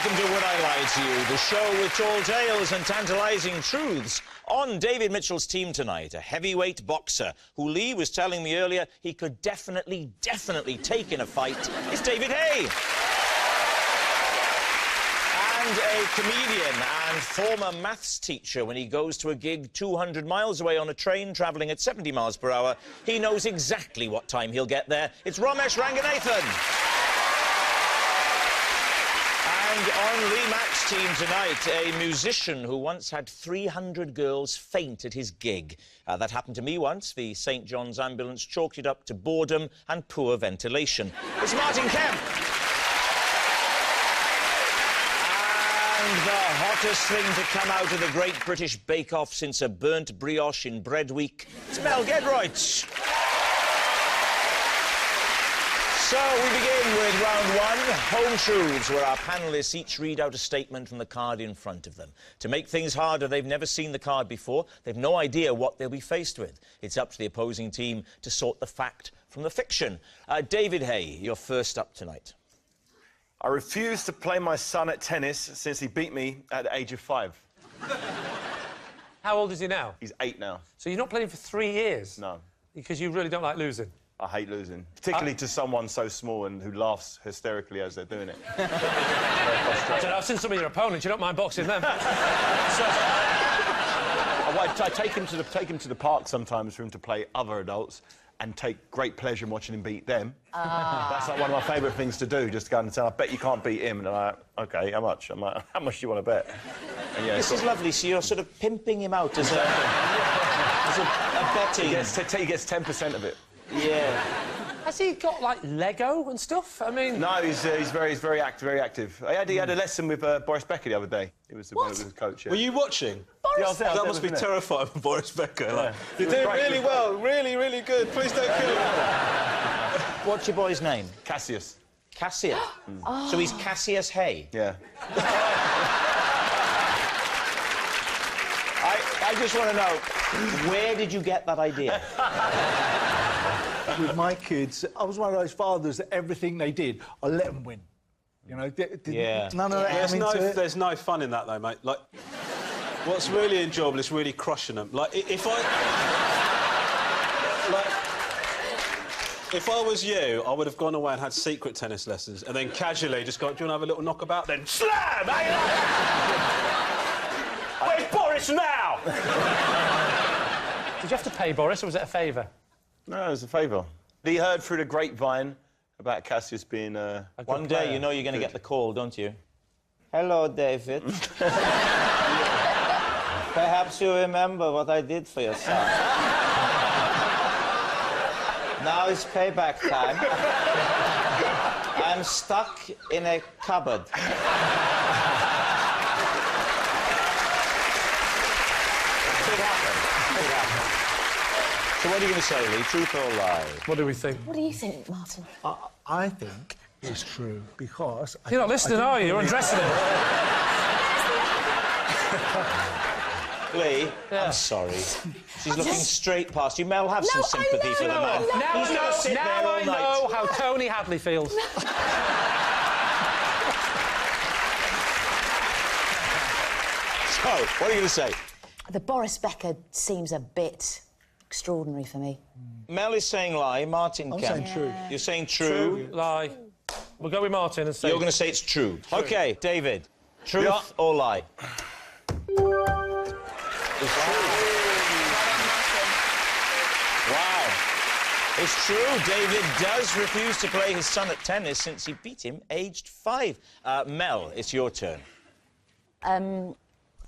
welcome to Would I Lie to You, the show with tall tales and tantalising truths. On David Mitchell's team tonight, a heavyweight boxer who Lee was telling me earlier he could definitely take in a fight. It's David Hay. And a comedian and former maths teacher. When he goes to a gig 200 miles away on a train travelling at 70 miles per hour, he knows exactly what time he'll get there. It's Ramesh Ranganathan. And on Lee Mack's team tonight, a musician who once had 300 girls faint at his gig. That happened to me once. The St. John's ambulance chalked it up to boredom and poor ventilation. It's Martin Kemp. And the hottest thing to come out of the Great British Bake Off since a burnt brioche in Bread Week, it's Mel Gedroych. So we begin with round one, Home Truths, where our panellists each read out a statement from the card in front of them. To make things harder, they've never seen the card before. They've no idea what they'll be faced with. It's up to the opposing team to sort the fact from the fiction. David Hay, you're first up tonight. I refuse to play my son at tennis since he beat me at the age of 5. How old is he now? He's 8 now. So you're not playing for 3 years? No. Because you really don't like losing? I hate losing, particularly to someone so small and who laughs hysterically as they're doing it. I've seen some of your opponents. You don't mind boxing them? I take him to the park sometimes for him to play other adults and take great pleasure in watching him beat them. That's like one of my favourite things to do, just to go and say, I bet you can't beat him. And I'm like, OK, how much? I'm like, how much do you want to bet? And yeah, this is lovely, so you're sort of pimping him out as a betting... He gets 10% of it. Yeah. Has he got, like, Lego and stuff? I mean... No, he's very active. He had a lesson with Boris Becker the other day. It was his coach. Yeah. Were you watching? Boris Becker? That must be terrifying for Boris Becker. Yeah. Like, you're doing really well, really good. Please don't kill him. What's your boy's name? Cassius. Cassius? So he's Cassius Hay? Yeah. I just want to know, where did you get that idea? With my kids, I was one of those fathers that everything they did, I let them win. You know, none of that. There's no fun in that, though, mate. Like, what's really enjoyable is really crushing them. Like, if I was you, I would have gone away and had secret tennis lessons, and then casually just gone, do you want to have a little knockabout? Then slam! Where's Boris now? Did you have to pay Boris, or was it a favour? No, it was a favour. He heard through the grapevine about Cassius being a One day, player. You know you're going to get the call, don't you? Hello, David. Perhaps you remember what I did for your son. Now it's payback time. I'm stuck in a cupboard. So what are you going to say, Lee? Truth or lie? What do we think? What do you think, Martin? I think it's true, because... You're not listening, are you? You're undressing him. Lee, yeah. I'm sorry. She's looking straight past you. Mel, have some sympathy for the man. Now I know how Tony Hadley feels. So, what are you going to say? The Boris Becker seems a bit extraordinary for me. Mel is saying lie, Martin I'm can. saying true. You're saying true? Lie. We'll go with Martin and say... You're going to say it's true. OK, David, truth or lie? It's true. Wow. It's true. David does refuse to play his son at tennis since he beat him aged 5. Mel, it's your turn.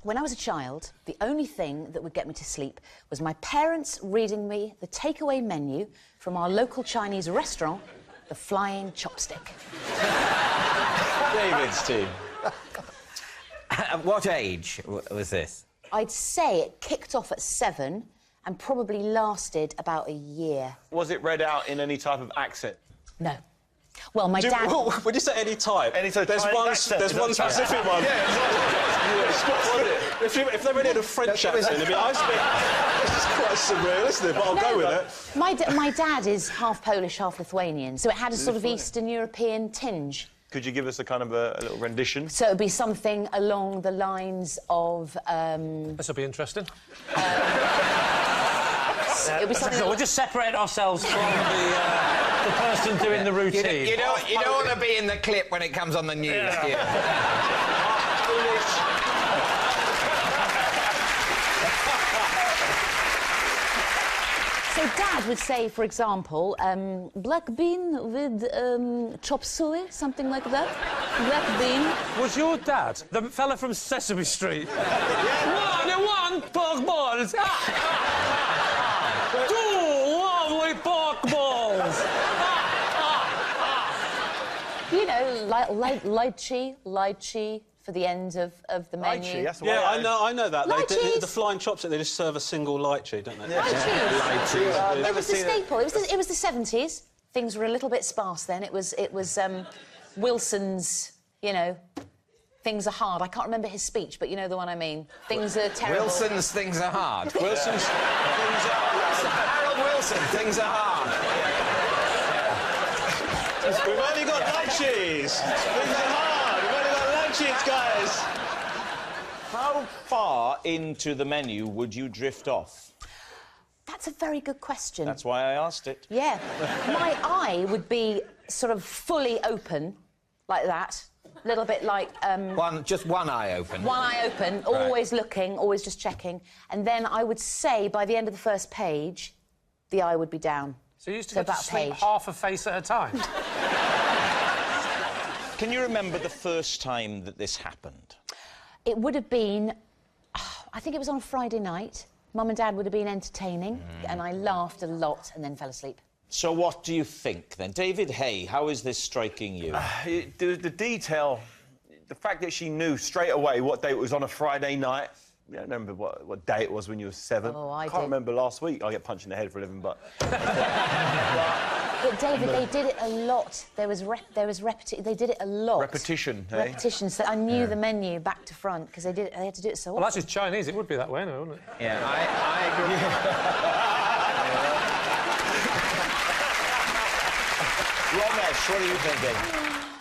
When I was a child, the only thing that would get me to sleep was my parents reading me the takeaway menu from our local Chinese restaurant, the Flying Chopstick. David's team. At what age was this? I'd say it kicked off at 7 and probably lasted about a year. Was it read out in any type of accent? No. Well, my dad... Would you say any type? Any type. There's one specific one. If they read it in a French accent, it'd be like, this is quite surreal, isn't it? But I'll go with it. My dad is half Polish, half Lithuanian, so it had a sort of Eastern European tinge. Could you give us a kind of a little rendition? So it'd be something along the lines of... This will be interesting. It'd be something... We'll just separate ourselves from the person doing the routine. You don't want to be in the clip when it comes on the news, do you? So Dad would say, for example, black bean with chop suey, something like that. Black bean. Was your dad the fella from Sesame Street? One pork balls. Two lovely pork balls. You know, like lychee for the end of the menu. Lychee, that's Yeah, I know that. Lychees. The flying chopstick, they just serve a single lychee, don't they? Lychees. It was the staple. It was the 70s. Things were a little bit sparse then. It was Wilson's, you know, things are hard. I can't remember his speech, but you know the one I mean. Things are terrible. Wilson's things are hard. Wilson's things are... Harold Wilson, things are hard. We've only got lychees. Things are hard. We've only got lychees, guys. How far into the menu would you drift off? That's a very good question. That's why I asked it. Yeah. My eye would be sort of fully open, like that. A little bit like... Just one eye open. One eye open, always looking, always just checking. And then I would say, by the end of the first page, the eye would be down. So you used to So go to about a sleep page. half a face at a time? Can you remember the first time that this happened? It would have been... I think it was on a Friday night. Mum and Dad would have been entertaining, and I laughed a lot and then fell asleep. So what do you think, then? David Hay, how is this striking you? The detail, the fact that she knew straight away what day it was on a Friday night. I don't remember what day it was when you were 7. Oh, I can't did. remember last week. I get punched in the head for a living, but... But, David, they did it a lot. They did it a lot. Repetition, eh? Repetition, so I knew the menu back to front, because they had to do it so Well, often. that's just Chinese. It would be that way, no, wouldn't it? Yeah, I agree. Ramesh, what are you thinking?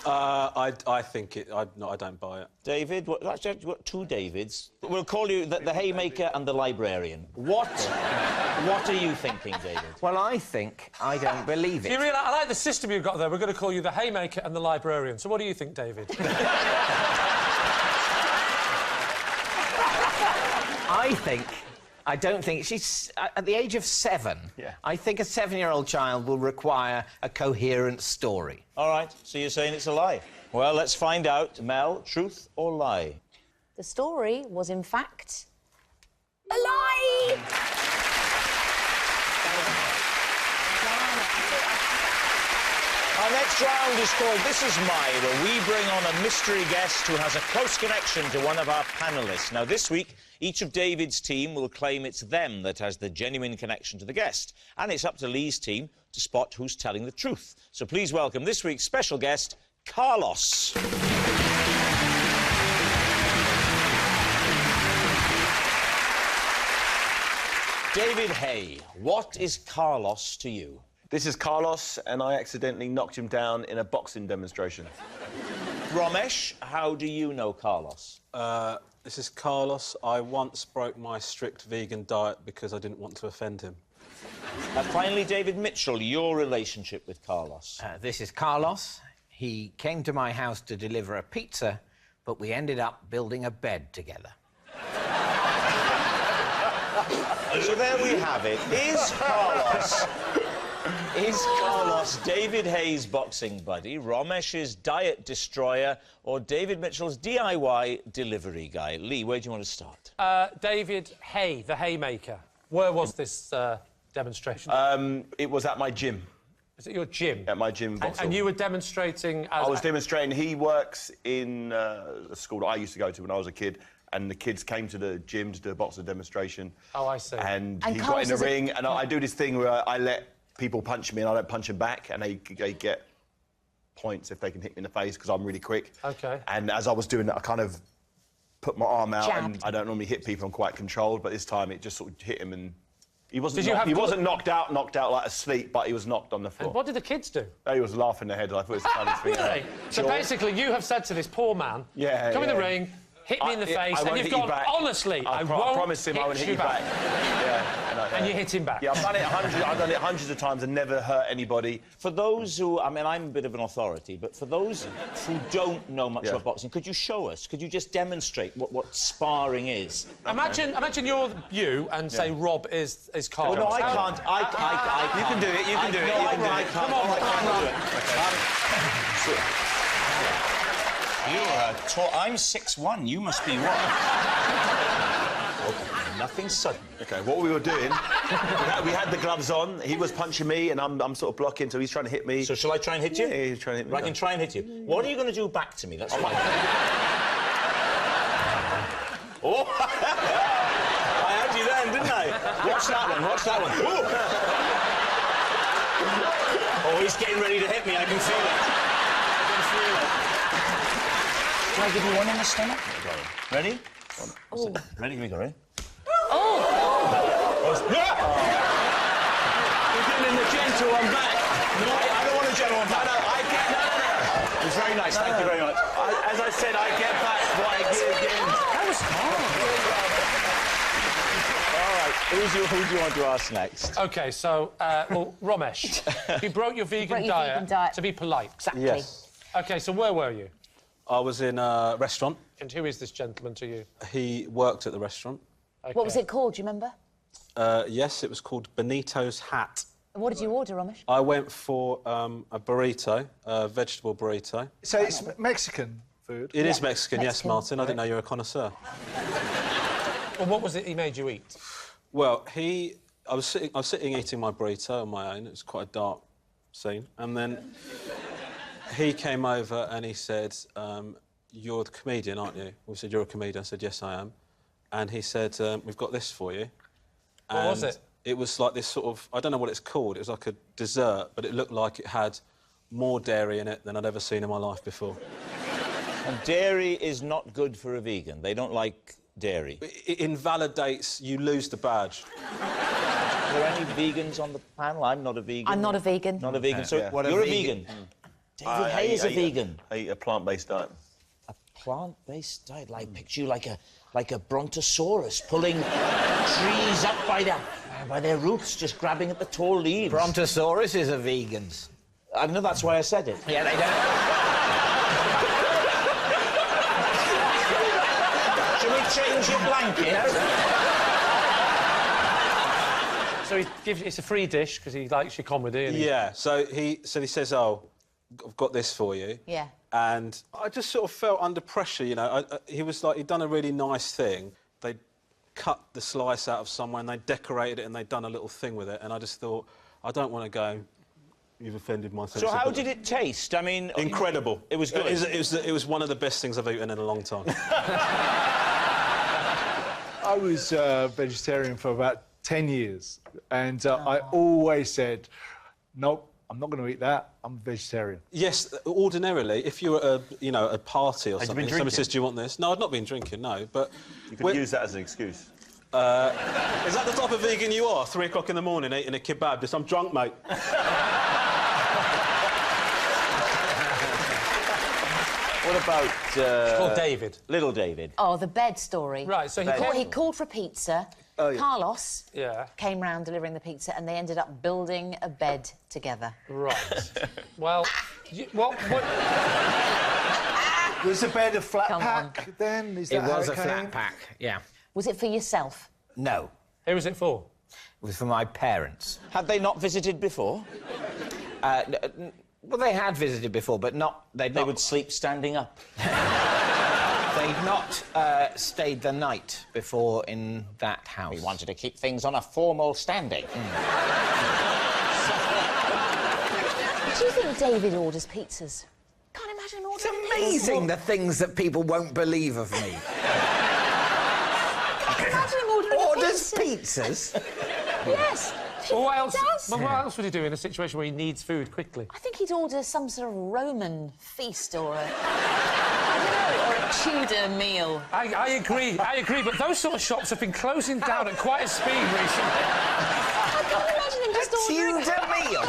I think it... I don't buy it. David? Actually, you've got two Davids. We'll call you the Haymaker and the Librarian. What are you thinking, David? Well, I don't believe it. You realise, I like the system you've got there. We're going to call you the Haymaker and the Librarian. So what do you think, David? I don't think she's at the age of 7. Yeah. I think a 7-year-old child will require a coherent story. All right, so you're saying it's a lie. Well, let's find out. Mel, truth or lie? The story was, in fact, a lie! Our next round is called This Is My, where we bring on a mystery guest who has a close connection to one of our panellists. Now, this week, each of David's team will claim it's them that has the genuine connection to the guest. And it's up to Lee's team to spot who's telling the truth. So please welcome this week's special guest, Carlos. David Hay, what is Carlos to you? This is Carlos, and I accidentally knocked him down in a boxing demonstration. Ramesh, how do you know Carlos? This is Carlos. I once broke my strict vegan diet because I didn't want to offend him. Finally, David Mitchell, your relationship with Carlos. This is Carlos. He came to my house to deliver a pizza, but we ended up building a bed together. So there we have it. Is Carlos David Hay's boxing buddy, Ramesh's diet destroyer, or David Mitchell's DIY delivery guy? Lee, where do you want to start? David Hay, the Haymaker. Where was this demonstration? It was at my gym. Is it your gym? At my gym. And you were demonstrating as... I was demonstrating. He works in a school that I used to go to when I was a kid, and the kids came to the gym to do a boxing demonstration. Oh, I see. And he Carlos got in the is ring, and I do this thing where I let people punch me and I don't punch them back, and they get points if they can hit me in the face because I'm really quick. OK. And as I was doing that, I kind of put my arm out, Jabbed. and I don't normally hit people, I'm quite controlled, but this time it just sort of hit him and He wasn't. Did you have he good- wasn't knocked out like asleep, but he was knocked on the floor. And what did the kids do? He was laughing their heads. I thought it was the funniest thing. Really? So basically, you have said to this poor man, come in the ring, hit me in the face, and you've gone, honestly, I won't promise him I won't hit you back. And you hit him back. Yeah, I've done it hundreds of times and never hurt anybody. For those who, I mean, I'm a bit of an authority, but for those who don't know much about boxing, could you show us? Could you just demonstrate what sparring is? Imagine you're you and say Rob is Carl. Well, no, I can't. I can't. You can do it. You can do it. No, You can do I it. can't. Come on, I can't do it. You're tall. I'm 6'1". You must be what? Okay, nothing sudden. Okay, what we were doing, we had the gloves on. He was punching me, and I'm sort of blocking, so he's trying to hit me. So shall I try and hit you? Yeah, he's trying to hit me. I can try and hit you. What are you going to do back to me? That's fine. Oh! I had you then, didn't I? Watch that one. Watch that one. Oh, he's getting ready to hit me. I can feel it. I can feel it. Can I give you one in the stomach? Ready? Oh. Ready? Here we go, ready? Oh! You're getting the gentle one back. No, I don't want a gentle one back. No, I get... No. It was very nice. Thank you very much. As I said, I get back what I give again. That was hard. All right, who do you want to ask next? OK, so, well, Romesh, you broke your vegan diet to be polite. Exactly. Yes. OK, so where were you? I was in a restaurant. And who is this gentleman to you? He worked at the restaurant. Okay. What was it called, do you remember? Yes, it was called Benito's Hat. What did you order, Ramesh? I went for a burrito, a vegetable burrito. So it's Mexican food? It is Mexican, yes, Mexican. Martin. I didn't know you were a connoisseur. Well, what was it he made you eat? Well, I was sitting eating my burrito on my own. It was quite a dark scene. And then he came over and he said, you're the comedian, aren't you? We said, you're a comedian. I said, yes, I am. And he said, we've got this for you. What was it? It was like this sort of... I don't know what it's called. It was like a dessert, but it looked like it had more dairy in it than I'd ever seen in my life before. And dairy is not good for a vegan. They don't like dairy. It invalidates... You lose the badge. Are there any vegans on the panel? I'm not a vegan. I'm not a vegan. Not a vegan. So Yeah. you're a vegan. David Hay is a vegan. I eat a plant-based diet. A plant-based diet. I picture you like a brontosaurus pulling trees up by their roots, just grabbing at the tall leaves. Brontosauruses are vegans. I know, that's why I said it. Yeah, they don't. Shall we change your blanket? So he gives it's a free dish because he likes your comedy. And Yeah, so he says, oh, I've got this for you. Yeah. And I just sort of felt under pressure, you know. He was like, he'd done a really nice thing. They'd cut the slice out of somewhere and they decorated it and they'd done a little thing with it. And I just thought, I don't want to go, you've offended my sensibility. So how did it taste? I mean... Incredible. It was good. It was one of the best things I've eaten in a long time. I was vegetarian for about 10 years, and I always said, nope, I'm not going to eat that. I'm vegetarian. Yes, ordinarily, if you were at a party or Had you something, been someone drinking? says, do you want this? No, I'd not been drinking, no, but... You could use that as an excuse. Is that the type of vegan you are? 3 o'clock in the morning eating a kebab? Just, I'm drunk, mate. What about... It's called David. Little David. Oh, the bed story. Right, so He called for pizza. Oh, yeah. Carlos came round delivering the pizza, and they ended up building a bed together. Right. Well, what... Was the bed a flat Come pack then? Is It that how was a came? flat pack, yeah. Was it for yourself? No, Who was it for? it was for my parents. Had they not visited before? Well, they had visited before, but They would sleep standing up. They'd not stayed the night before in that house. We wanted to keep things on a formal standing. Do you think David orders pizzas? Can't imagine him It's ordering amazing the things that people won't believe of me. Can't imagine him ordering Orders pizza. pizzas? Yes. Well, what else? Does. Well, what else would he do in a situation where he needs food quickly? I think he'd order some sort of Roman feast or a... I don't know, or a Tudor meal. I agree, but those sort of shops have been closing down at quite a speed recently. Tudor meal?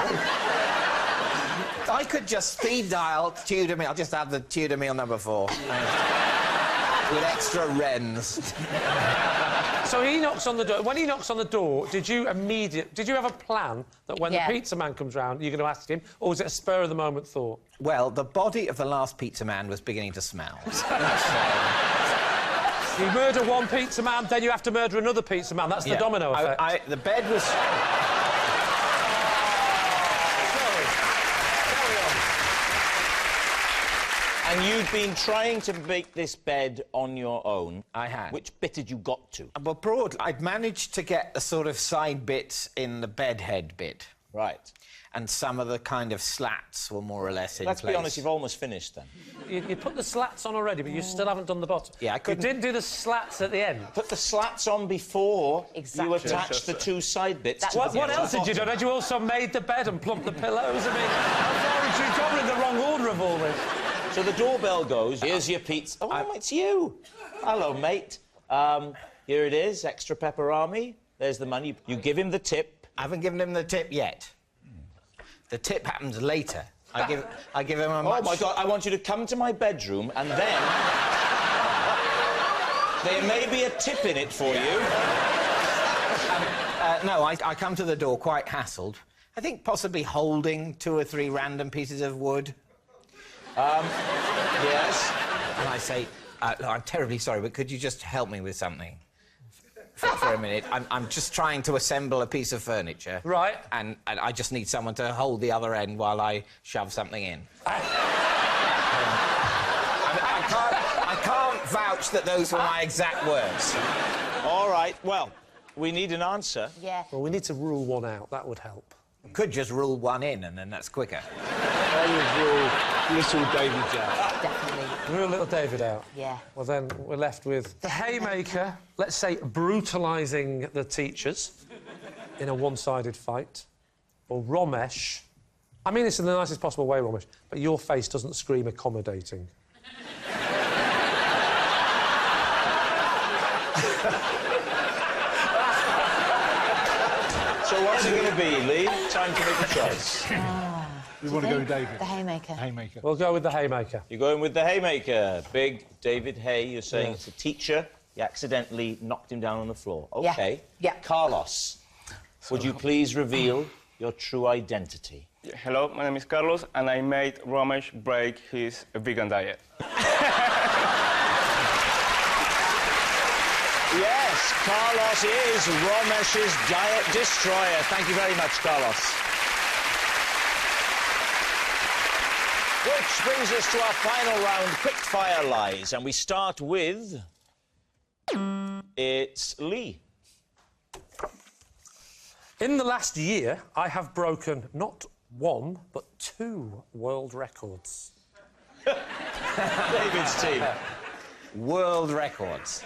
I could just speed dial Tudor meal. I'll just have the Tudor meal number 4. With extra wrens. So he knocks on the door. When he knocks on the door, did you have a plan that when the pizza man comes round, you're going to ask him, or was it a spur of the moment thought? Well, the body of the last pizza man was beginning to smell. You murder one pizza man, then you have to murder another pizza man. That's the domino effect. The bed was... And you'd been trying to make this bed on your own. I had. Which bit had you got to? Well, broadly, I'd managed to get the sort of side bits in the bed head bit. Right. And some of the kind of slats were more or less in place. Let's be honest, you've almost finished then. You put the slats on already, but you still haven't done the bottom. Yeah, I couldn't... You didn't do the slats at the end. Put the slats on before you attached the 2 side bits to What else had you done? Had you also made the bed and plumped the pillows? I mean, how far had you gone in the wrong order of all this? So the doorbell goes, here's your pizza. Oh, it's you. Hello, mate. Here it is, extra pepperami. There's the money. You give him the tip. I haven't given him the tip yet. The tip happens later. I give him a much... Oh, my God, I want you to come to my bedroom and then... there may be a tip in it for you. No, I come to the door quite hassled. I think possibly holding 2 or 3 random pieces of wood. Yes. And I say, I'm terribly sorry, but could you just help me with something? For a minute. I'm just trying to assemble a piece of furniture. Right. And I just need someone to hold the other end while I shove something in. I can't vouch that those were my exact words. All right, well, we need an answer. Yeah. Well, we need to rule one out. That would help. Could just rule one in, and then that's quicker. I would rule little David out. Definitely. Rule little David out. Yeah. Well, then we're left with the haymaker, let's say, brutalising the teachers in a one-sided fight, or Romesh. I mean this in the nicest possible way, Romesh, but your face doesn't scream accommodating. So what's it going to be, Lee? Time to make a choice. We want to go with David. The haymaker. Haymaker. We'll go with the haymaker. You're going with the haymaker. Big David Hay, you're saying it's a teacher. You accidentally knocked him down on the floor. OK. Yeah. Carlos, would you please reveal your true identity? Yeah, hello, my name is Carlos, and I made Ramesh break his vegan diet. Yes, Carlos is Ramesh's diet destroyer. Thank you very much, Carlos. Which brings us to our final round, quick-fire lies, and we start with... It's Lee. In the last year, I have broken not 1, but 2 world records. David's team. World records.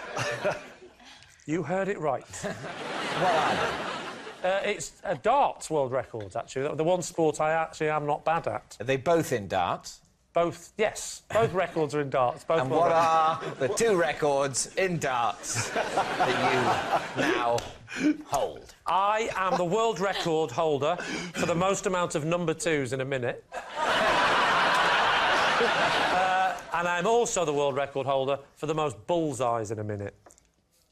You heard it right. What are they? It's darts world records, actually. The one sport I actually am not bad at. Are they both in darts? Both, yes. Both records are in darts. Both And world what records. are the 2 records in darts that you now hold? I am the world record holder for the most amount of number 2s in a minute. And I'm also the world record holder for the most bullseyes in a minute.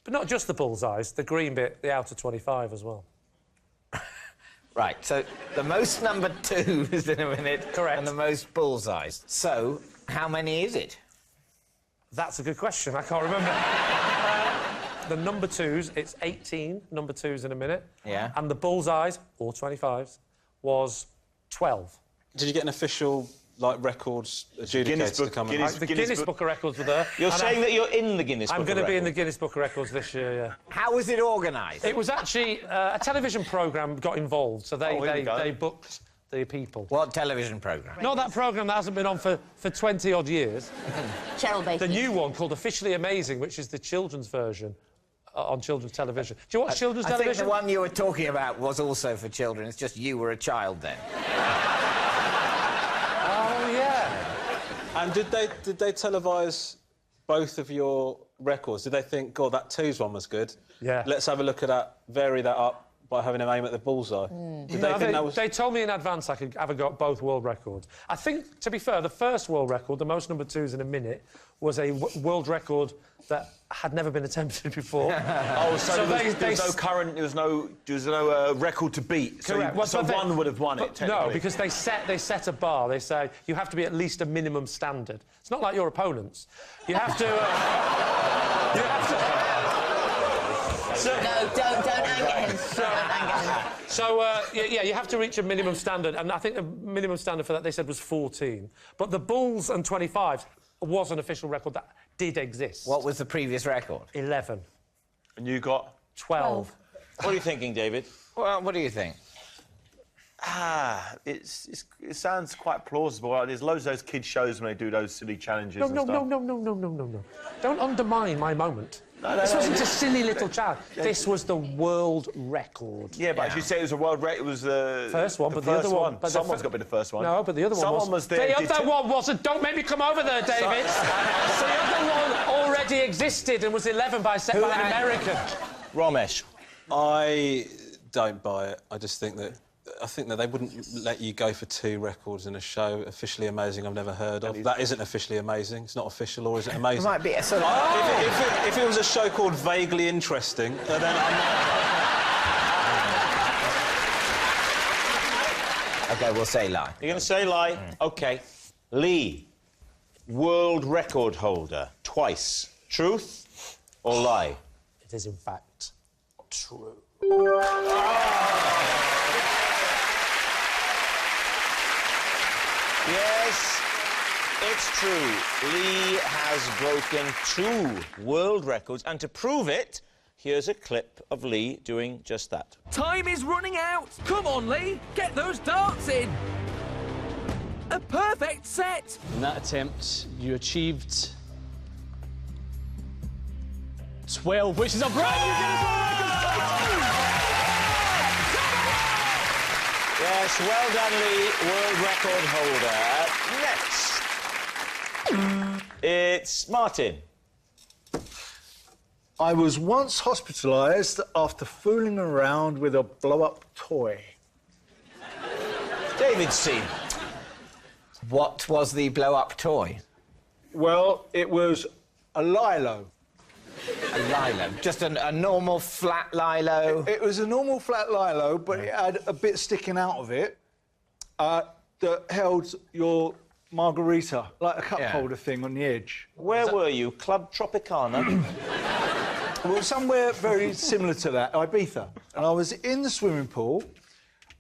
But not just the bullseyes, the green bit, the outer 25 as well. Right, so the most number 2s in a minute. Correct. And the most bullseyes. So, how many is it? That's a good question. I can't remember. The number 2s, it's 18 number 2s in a minute. Yeah. And the bullseyes, or 25s, was 12. Did you get an official, like, records adjudicator to come in? The Guinness Book of Records were there. You're saying that you're in the Guinness Book of Records? I'm going to be in the Guinness Book of Records this year, yeah. How was it organised? It was actually... a television programme got involved, so they booked the people. What television programme? Not that programme that hasn't been on for 20-odd years. Cheryl Baker. The new one called Officially Amazing, which is the children's version on children's television. Do you watch children's television? I think the one you were talking about was also for children. It's just you were a child then. Oh, yeah. And did they televise both of your records? Did they think, God, that 2s one was good? Yeah. Let's have a look at that, vary that up by having him aim at the bullseye. Did they No, think that was... they told me in advance I could have a go at both world records. I think, to be fair, the first world record, the most number 2s in a minute, was a world record that had never been attempted before. Oh, so there was no record to beat. Correct. So one would have won it, technically. No, because they set a bar. They say you have to be at least a minimum standard. It's not like your opponents. You have to... you have to... No, don't anger him. Don't anger him. So, yeah, you have to reach a minimum standard, and I think the minimum standard for that, they said, was 14. But the bulls and 25s was an official record that did exist. What was the previous record? 11. And you got? 12. What are you thinking, David? Well, what do you think? It sounds quite plausible. There's loads of those kids' shows when they do those silly challenges No. and stuff. No. Don't undermine my moment. This wasn't a silly little challenge. This was the world record. Yeah, but as you say, it was a world record. It was the first one, the but first the other one. But someone's got to be the first one. No, but the other one Someone was there. The other one wasn't. Don't make me come over there, David. So the other one already existed and was 11 by an American. Romesh. I don't buy it. I think that they wouldn't let you go for 2 records in a show. Officially amazing, I've never heard of. That isn't officially amazing. It's not official, or is it amazing? It might be a sort of... If it was a show called Vaguely Interesting, then I'm not... OK, we'll say lie. You're going to say lie? OK. Lee, world record holder, twice. Truth or lie? It is, in fact, true. Yes, it's true. Lee has broken 2 world records, and to prove it, here's a clip of Lee doing just that. Time is running out. Come on, Lee. Get those darts in. A perfect set. In that attempt, you achieved 12, which is a brand new Guinness World Records title. Yes, well done, Lee, world record holder. Next, it's Martin. I was once hospitalised after fooling around with a blow-up toy. David C. What was the blow-up toy? Well, it was a lilo. A lilo? Just a normal flat lilo? It was a normal flat lilo, but it had a bit sticking out of it that held your margarita, like a cup holder thing on the edge. Where were you? Club Tropicana? Well, somewhere very similar to that, Ibiza. And I was in the swimming pool,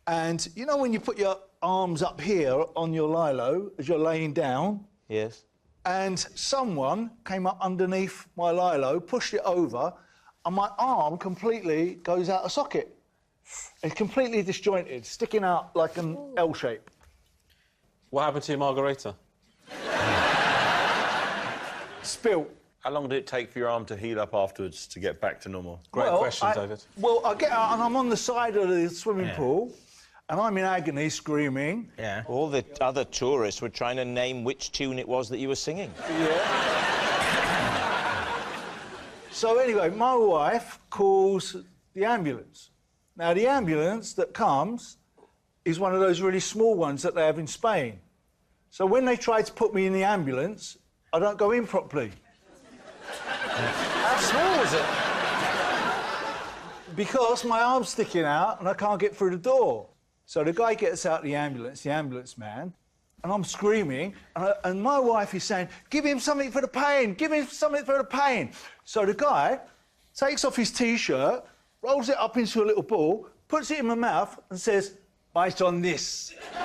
and you know when you put your arms up here on your lilo as you're laying down? Yes. And someone came up underneath my lilo, pushed it over, and my arm completely goes out of socket. It's completely disjointed, sticking out like an L shape. What happened to your margarita? Spilt. How long did it take for your arm to heal up afterwards to get back to normal? Great question, David. Well, I get out and I'm on the side of the swimming pool, and I'm in agony, screaming. Yeah. All the other tourists were trying to name which tune it was that you were singing. Yeah. So anyway, my wife calls the ambulance. Now, the ambulance that comes is one of those really small ones that they have in Spain. So when they try to put me in the ambulance, I don't go in properly. How small is it? Because my arm's sticking out and I can't get through the door. So the guy gets out the ambulance man, and I'm screaming, and my wife is saying, give him something for the pain, give him something for the pain. So the guy takes off his T-shirt, rolls it up into a little ball, puts it in my mouth and says, bite on this. Wow.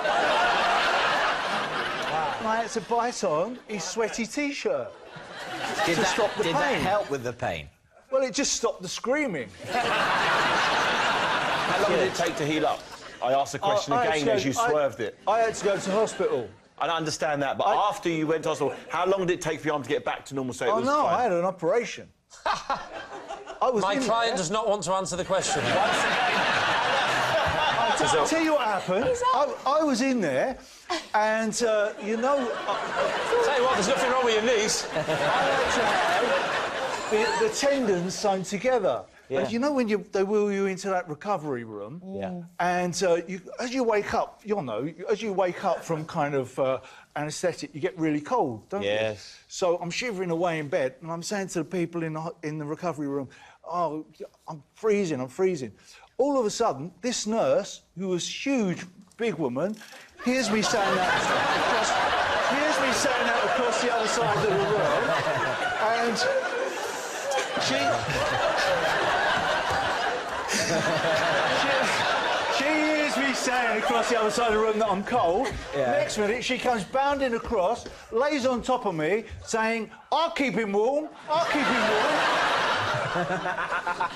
And I had to bite on his sweaty T-shirt to stop the pain. Did that help with the pain? Well, it just stopped the screaming. How long did it take to heal up? I asked the question again as you swerved it. I had to go to hospital. I don't understand that, but after you went to hospital, how long did it take for your arm to get back to normal? So it was no, fine? I had an operation. My client does not want to answer the question. I'll tell you what happened. I was in there, and, you know... Tell you what, there's nothing wrong with your knees. I had to have the tendons sewn together. Yeah. And you know when they wheel you into that recovery room? Yeah. And as you wake up, as you wake up from kind of anaesthetic, you get really cold, don't you? Yes. So I'm shivering away in bed, and I'm saying to the people in the recovery room, "Oh, I'm freezing, I'm freezing." All of a sudden, this nurse, who was huge, big woman, hears me saying that across the other side of the room, and she hears me saying across the other side of the room that I'm cold. Yeah. Next minute, she comes bounding across, lays on top of me, saying, "I'll keep him warm, I'll keep him warm."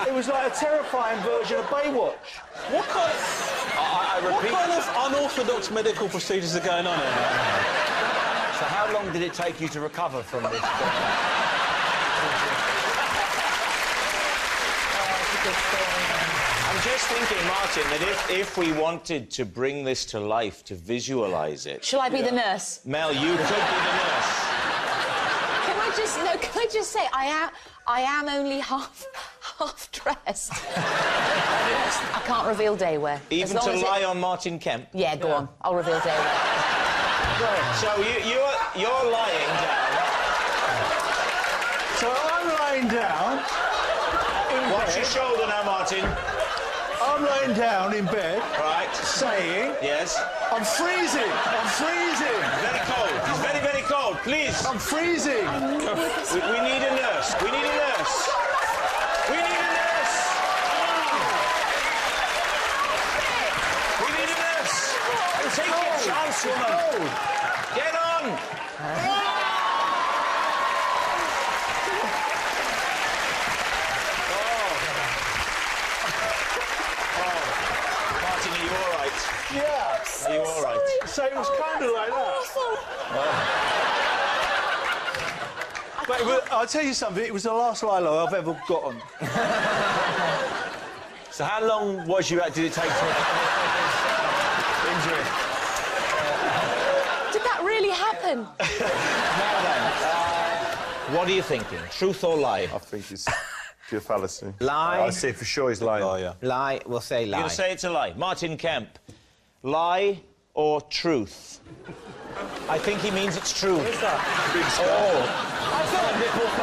It was like a terrifying version of Baywatch. What kind of unorthodox medical procedures are going on here? So how long did it take you to recover from this? I'm just thinking, Martin, that if we wanted to bring this to life, to visualise it... Shall I be the nurse? Mel, you could be the nurse. Can I just say, I am only half dressed. I can't reveal day wear. Even to lie on Martin Kemp? Yeah, go on. I'll reveal day wear. So you're lying down. So I'm lying down in Watch bed. your shoulder now, Martin. I'm lying down in bed, Right. saying, Yes. "I'm freezing, I'm freezing, Very cold. He's very, very cold. Please. I'm freezing." We need a nurse. We need a nurse. We need a nurse. We need a nurse. Take your chance, woman. Get on. Martin, are you all right? Yeah. Are you all right? So it was kind of like that. But I'll tell you something, it was the last Lilo I've ever gotten. So how long did it take to injury? Did that really happen? Now then, what are you thinking? Truth or lie? I think it's pure fallacy. Lie. I see for sure he's lying. Oh, yeah. Lie, we'll say You're lie. going to say it's a lie. Martin Kemp, lie or truth? I think he means it's true. I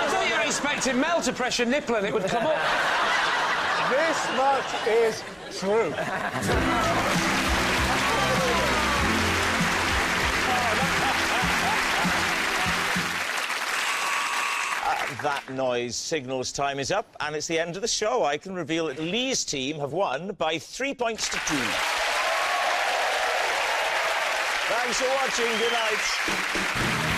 thought you were expecting Mel to press your nipple and it would come up. This much is true. That noise signals time is up, and it's the end of the show. I can reveal that Lee's team have won by 3 points to 2. Thanks for watching. Good night.